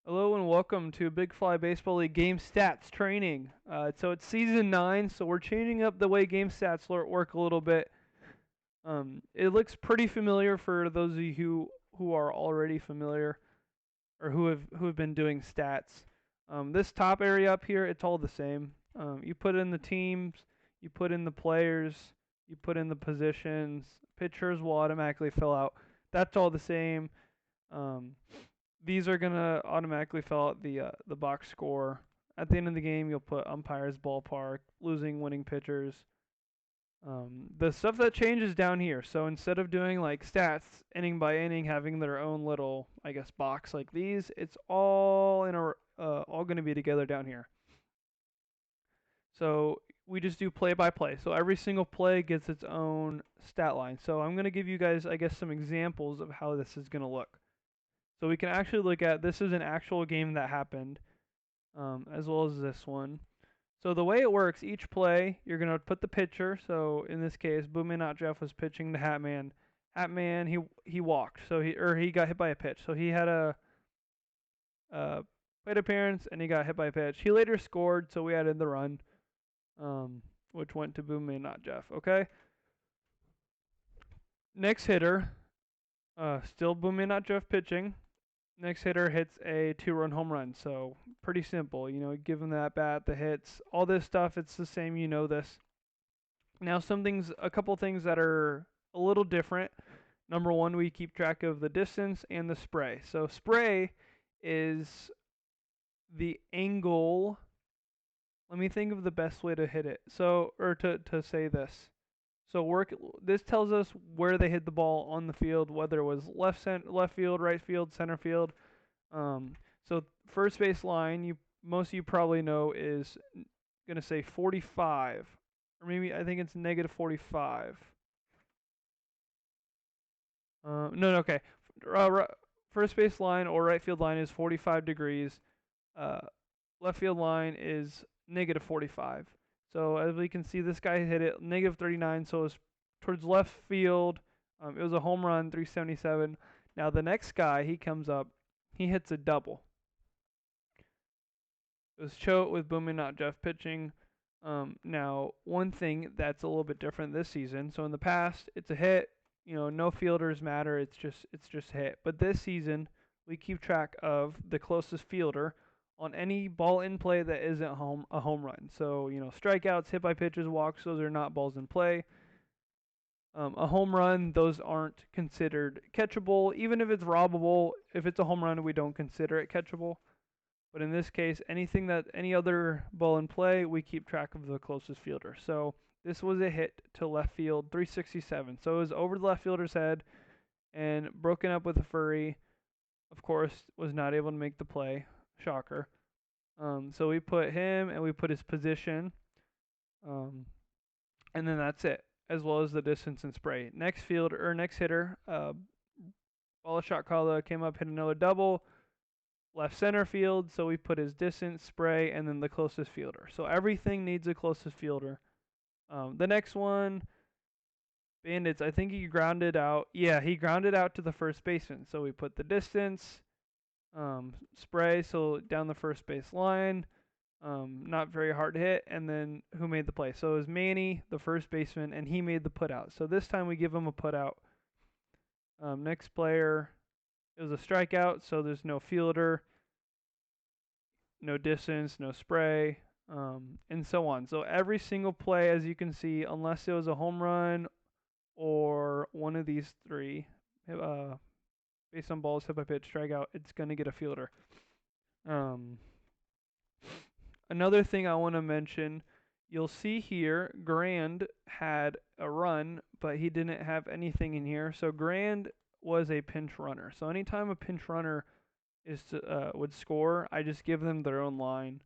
Hello and welcome to Big Fly Baseball League Game Stats Training. So it's season 9, so we're changing up the way game stats work a little bit. It looks pretty familiar for those of you who are already familiar or who have been doing stats. This top area up here, it's all the same. You put in the teams, you put in the players, you put in the positions. Pitchers will automatically fill out. That's all the same. Um, these are gonna automatically fill out the box score. At the end of the game, you'll put umpires, ballpark, losing, winning pitchers. The stuff that changes down here. So instead of doing like stats inning by inning, having their own little, I guess, box like these, it's all all going to be together down here. So we just do play by play. So every single play gets its own stat line. So I'm going to give you guys, I guess, some examples of how this is going to look. So we can actually look at, this is an actual game that happened, as well as this one. So the way it works, each play, you're going to put the pitcher. So in this case, Boomy Not Jeff was pitching to Hatman. Hatman, he walked. So he got hit by a pitch. So he had a plate appearance and he got hit by a pitch. He later scored, so we added the run, which went to Boomy Not Jeff. Okay. Next hitter, still Boomy Not Jeff pitching. Next hitter hits a 2-run home run. So pretty simple. You know, give him that bat, the hits, all this stuff. It's the same. You know this. Now, a couple things that are a little different. Number one, we keep track of the distance and the spray. So spray is the angle. Let me think of the best way to hit it. So, or to say this. So this tells us where they hit the ball on the field, whether it was left field, right field, center field. So first base line, most of you probably know is gonna say 45, or maybe I think it's negative 45. No, okay. First base line or right field line is 45 degrees. Left field line is negative 45. So as we can see, this guy hit it negative 39, so it's towards left field. It was a home run, 377. Now the next guy, he comes up, he hits a double. It was Choate with Boomin, Not Jeff pitching. Now, one thing that's a little bit different this season. So in the past, it's a hit. You know, no fielders matter. It's just hit. But this season, we keep track of the closest fielder on any ball in play that isn't a home run. So you know, strikeouts, hit by pitches, walks, those are not balls in play. A home run, those aren't considered catchable. Even if it's robbable, if it's a home run, we don't consider it catchable. But in this case, any other ball in play, we keep track of the closest fielder. So this was a hit to left field, 367. So it was over the left fielder's head and broken up with a furry. Of course, was not able to make the play. Shocker. So we put him and we put his position. And then that's it, as well as the distance and spray. Next hitter, ball shot caller came up, hit another double. Left center field, so we put his distance, spray, and then the closest fielder. So everything needs a closest fielder. The next one, Bandits, I think he grounded out. Yeah, he grounded out to the first baseman. So we put the distance, spray, so down the first base line. Not very hard to hit, and then who made the play? So it was Manny, the first baseman, and he made the putout. So this time we give him a putout. Next player, it was a strikeout, so there's no fielder, no distance, no spray, and so on. So every single play, as you can see, unless it was a home run or one of these three, based on balls hit by pitch, strikeout, it's going to get a fielder. Another thing I want to mention, you'll see here, Grand had a run, but he didn't have anything in here. So Grand was a pinch runner. So anytime a pinch runner would score, I just give them their own line.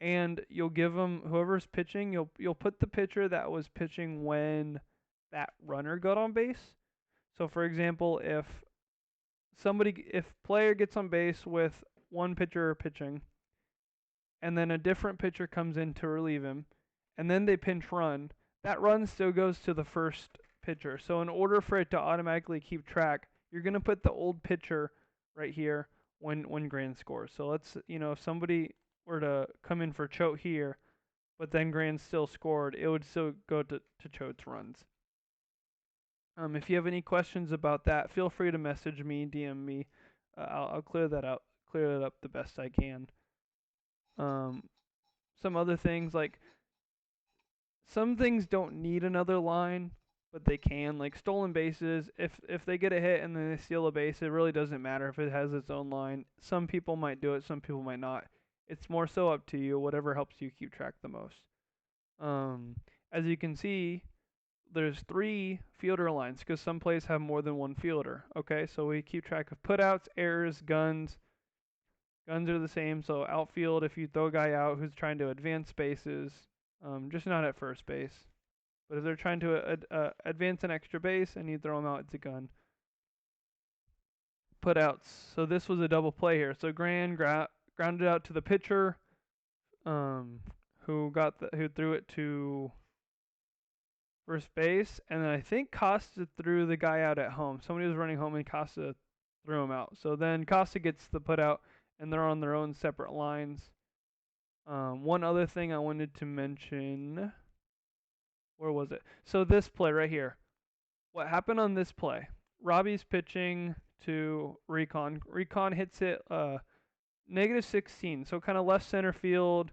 And you'll give them, whoever's pitching, you'll put the pitcher that was pitching when that runner got on base. So for example, if player gets on base with one pitcher pitching, and then a different pitcher comes in to relieve him, and then they pinch run, that run still goes to the first pitcher. So in order for it to automatically keep track, you're going to put the old pitcher right here when Grand scores. So let's, if somebody were to come in for Choate here, but then Grand still scored, it would still go to Choate's runs. If you have any questions about that, feel free to message me, DM me. I'll clear that out, clear it up the best I can. Some other things, like some things don't need another line, but they can. Like stolen bases, if they get a hit and then they steal a base, it really doesn't matter if it has its own line. Some people might do it, some people might not. It's more so up to you, whatever helps you keep track the most. As you can see, there's 3 fielder lines because some plays have more than one fielder. Okay, so we keep track of putouts, errors, guns. Guns are the same, so outfield, if you throw a guy out who's trying to advance bases, just not at first base. But if they're trying to advance an extra base and you throw them out, it's a gun. Putouts. So this was a double play here. So grounded out to the pitcher, who threw it to first base, and then I think Costa threw the guy out at home. Somebody was running home and Costa threw him out. So then Costa gets the putout, and they're on their own separate lines. One other thing I wanted to mention, where was it? So this play right here. What happened on this play? Robbie's pitching to Recon. Recon hits it -16, so kind of left center field,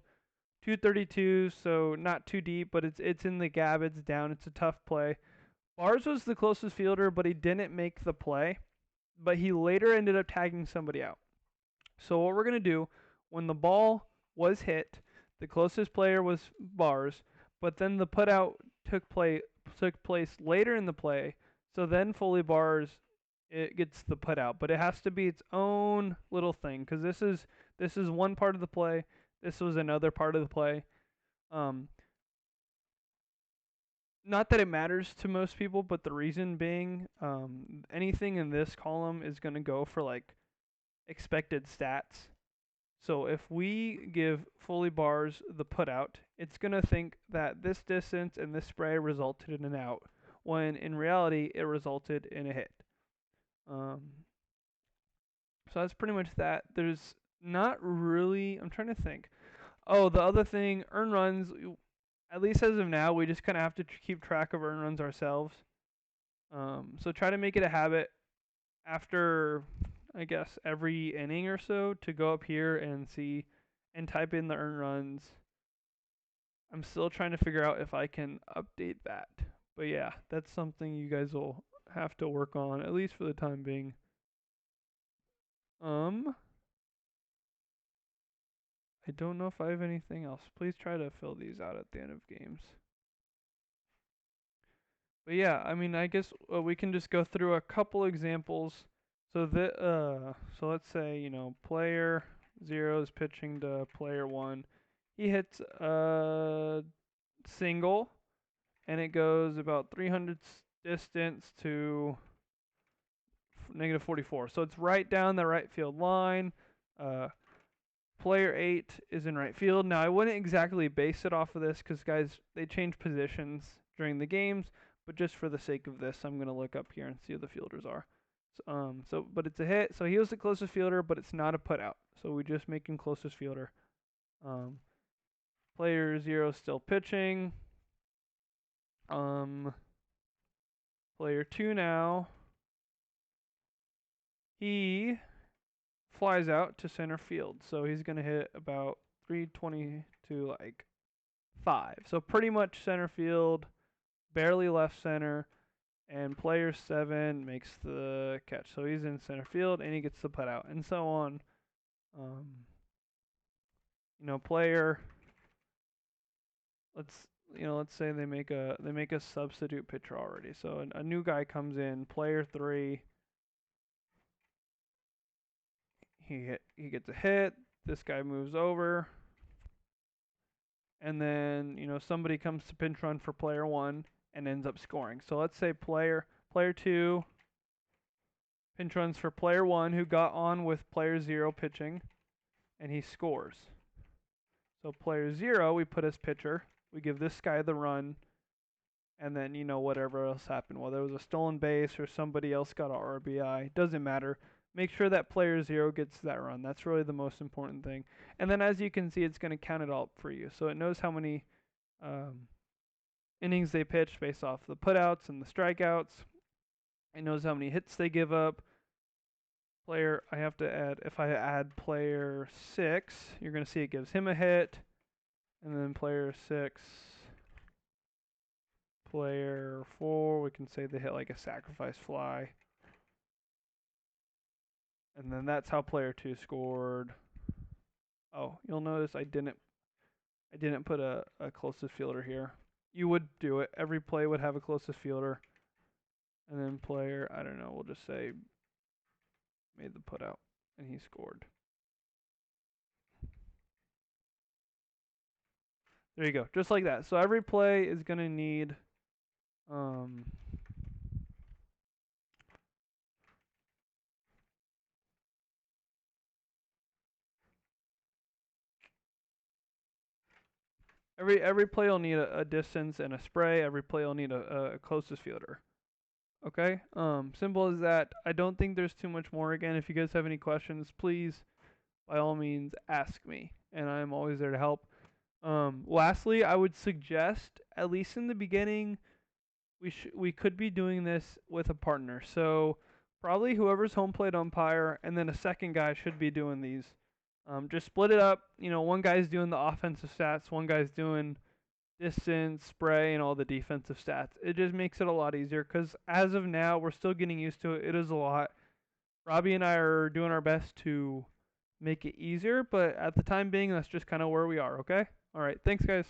232, so not too deep, but it's in the gap, it's down, it's a tough play. Bars was the closest fielder, but he didn't make the play, but he later ended up tagging somebody out. So what we're going to do, when the ball was hit, the closest player was Bars, but then the putout took place later in the play, so then Foley Bars it gets the putout, but it has to be its own little thing because this is one part of the play. This was another part of the play. Not that it matters to most people, but the reason being, anything in this column is going to go for like expected stats. So if we give Foley Bars the putout, it's going to think that this distance and this spray resulted in an out, when in reality it resulted in a hit. So that's pretty much that. There's not really, I'm trying to think. Oh, the other thing, earn runs, at least as of now, we just kind of have to keep track of earn runs ourselves. So try to make it a habit after, I guess, every inning or so to go up here and see and type in the earn runs. I'm still trying to figure out if I can update that. But yeah, that's something you guys will have to work on, at least for the time being. I don't know if I have anything else. Please try to fill these out at the end of games. But yeah, I mean, I guess we can just go through a couple examples. So so let's say, player 0 is pitching to player 1. He hits a single, and it goes about 300 distance to -44. So it's right down the right field line. Player 8 is in right field. Now, I wouldn't exactly base it off of this because, guys, they change positions during the games. But just for the sake of this, I'm going to look up here and see who the fielders are. But it's a hit. So he was the closest fielder, but it's not a putout. So we just make him closest fielder. Player 0 still pitching. Player 2 now. He flies out to center field. So he's going to hit about 320 to like 5. So pretty much center field, barely left center, and player 7 makes the catch. So he's in center field and he gets the putout, and so on. Player, let's say they make a substitute pitcher already. So a new guy comes in, player 3. He gets a hit. This guy moves over, and then somebody comes to pinch run for player 1 and ends up scoring. So let's say player 2 pinch runs for player 1 who got on with player 0 pitching, and he scores. So player 0 we put as pitcher. We give this guy the run, and then whatever else happened, whether it was a stolen base or somebody else got a RBI, doesn't matter. make sure that player 0 gets that run. That's really the most important thing. And then as you can see, it's going to count it all up for you. So it knows how many um, innings they pitched based off the putouts and the strikeouts. It knows how many hits they give up. Player, I have to add, if I add player 6, you're going to see it gives him a hit. And then player 6, player 4, we can say they hit like a sacrifice fly. And then that's how player 2 scored. Oh, you'll notice I didn't put a closest fielder here. You would do it. Every play would have a closest fielder. And then player, I don't know, we'll just say made the putout and he scored. There you go. Just like that. So every play is going to need every play will need a distance and a spray. Every play will need a closest fielder. Okay? Simple as that. I don't think there's too much more. Again, if you guys have any questions, please by all means ask me, and I'm always there to help. Lastly, I would suggest, at least in the beginning, we could be doing this with a partner. So probably whoever's home plate umpire, and then a second guy should be doing these. Just split it up. You know, one guy's doing the offensive stats, one guy's doing distance, spray, and all the defensive stats. It just makes it a lot easier because as of now, we're still getting used to it. It is a lot. Robbie and I are doing our best to make it easier, but at the time being, that's just kind of where we are, okay? All right, thanks, guys.